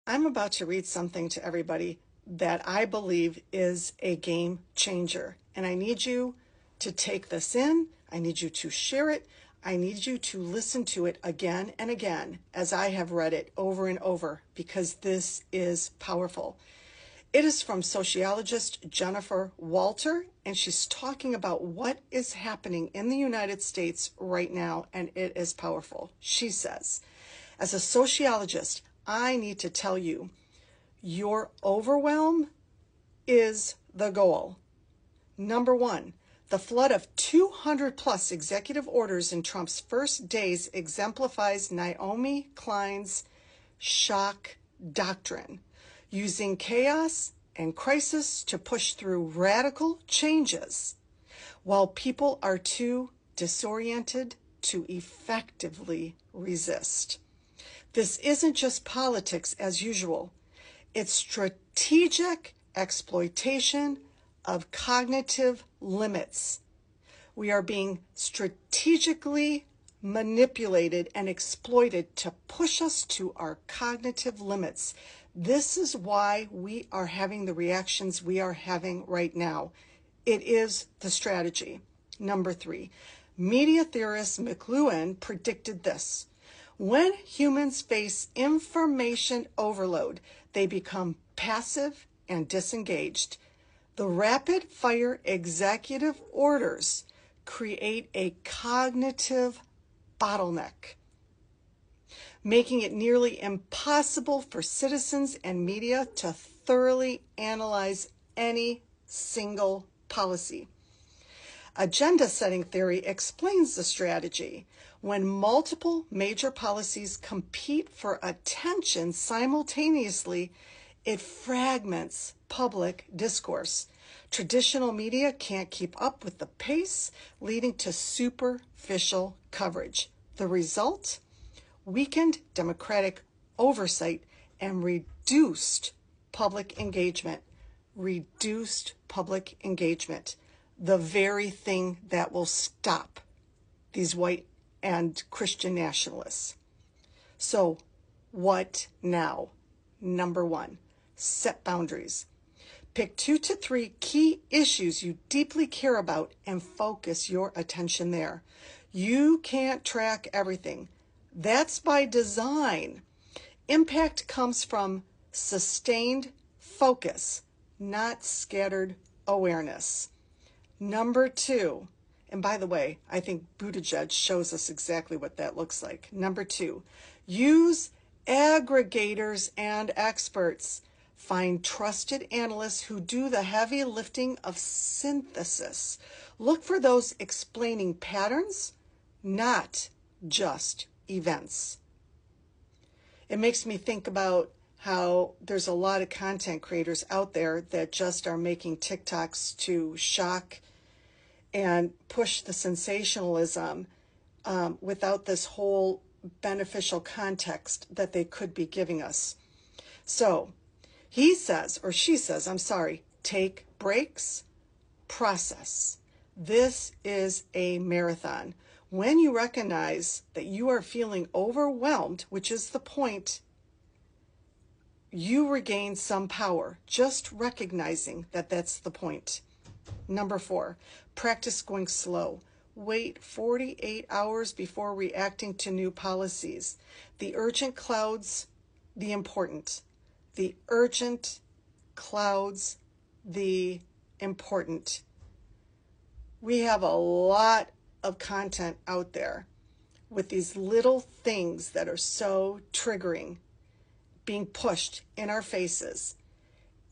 I'm about to read something to everybody that I believe is a game changer. And I need you to take this in. I need you to share it. I need you to listen to it again and again as I have read it over and over because this is powerful. It is from sociologist Jennifer Walter, and she's talking about what is happening in the United States right now, and it is powerful. She says, as a sociologist, I need to tell you, your overwhelm is the goal. Number one, the flood of 200 plus executive orders in Trump's first days exemplifies Naomi Klein's shock doctrine, using chaos and crisis to push through radical changes while people are too disoriented to effectively resist. This isn't just politics as usual. It's strategic exploitation of cognitive limits. We are being strategically manipulated and exploited to push us to our cognitive limits. This is why we are having the reactions we are having right now. It is the strategy. Number three, media theorist McLuhan predicted this. When humans face information overload, they become passive and disengaged. The rapid-fire executive orders create a cognitive bottleneck, making it nearly impossible for citizens and media to thoroughly analyze any single policy. Agenda-setting theory explains the strategy. When multiple major policies compete for attention simultaneously, it fragments public discourse. Traditional media can't keep up with the pace, leading to superficial coverage. The result? Weakened democratic oversight and reduced public engagement. Reduced public engagement. The very thing that will stop these white and Christian nationalists. So, what now? Number one, set boundaries. Pick 2 to 3 key issues you deeply care about and focus your attention there. You can't track everything. That's by design. Impact comes from sustained focus, not scattered awareness. Number two, and by the way, I think Buttigieg shows us exactly what that looks like. Number two, use aggregators and experts. Find trusted analysts who do the heavy lifting of synthesis. Look for those explaining patterns, not just events. It makes me think about how there's a lot of content creators out there that just are making TikToks to shock and push the sensationalism without this whole beneficial context that they could be giving us. So he says, or she says, I'm sorry, take breaks, process. This is a marathon. When you recognize that you are feeling overwhelmed, which is the point, you regain some power, just recognizing that that's the point. Number four, practice going slow. Wait 48 hours before reacting to new policies. The urgent clouds the important. The urgent clouds the important. We have a lot of content out there with these little things that are so triggering being pushed in our faces,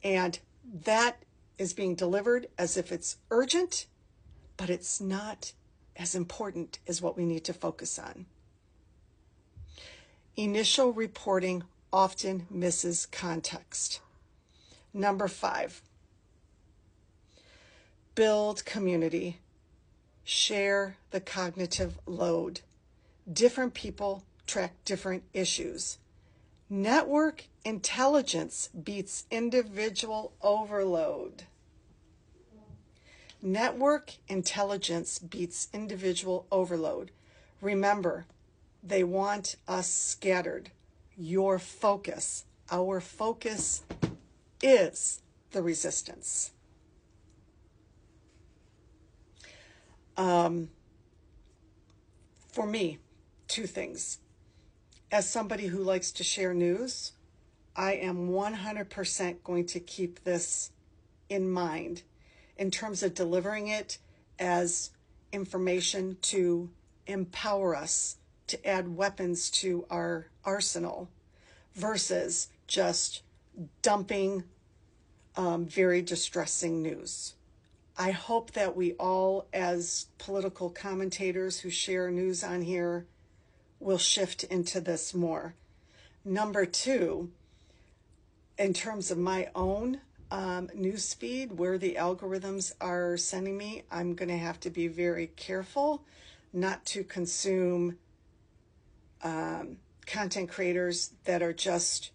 and that is being delivered as if it's urgent, but it's not as important as what we need to focus on. Initial reporting often misses context. Number five, build community. Share the cognitive load. Different people track different issues. Network intelligence beats individual overload. Network intelligence beats individual overload. Remember, they want us scattered. Your focus our focus is the resistance. For me, two things. As somebody who likes to share news, I am 100% going to keep this in mind in terms of delivering it as information to empower us to add weapons to our arsenal versus just dumping very distressing news. I hope that we all, as political commentators who share news on here, will shift into this more. Number two, in terms of my own news feed, where the algorithms are sending me, I'm going to have to be very careful not to consume content creators that are just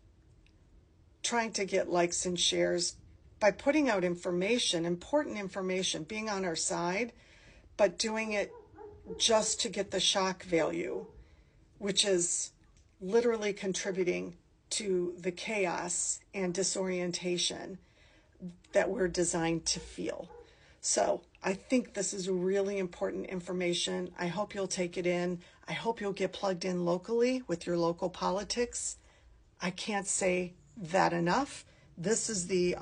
trying to get likes and shares by putting out information, important information, being on our side, but doing it just to get the shock value, which is literally contributing to the chaos and disorientation that we're designed to feel. So I think this is really important information. I hope you'll take it in. I hope you'll get plugged in locally with your local politics. I can't say that enough. This is the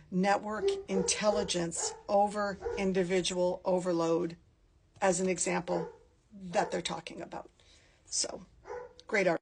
network intelligence over individual overload as an example that they're talking about. So, great art.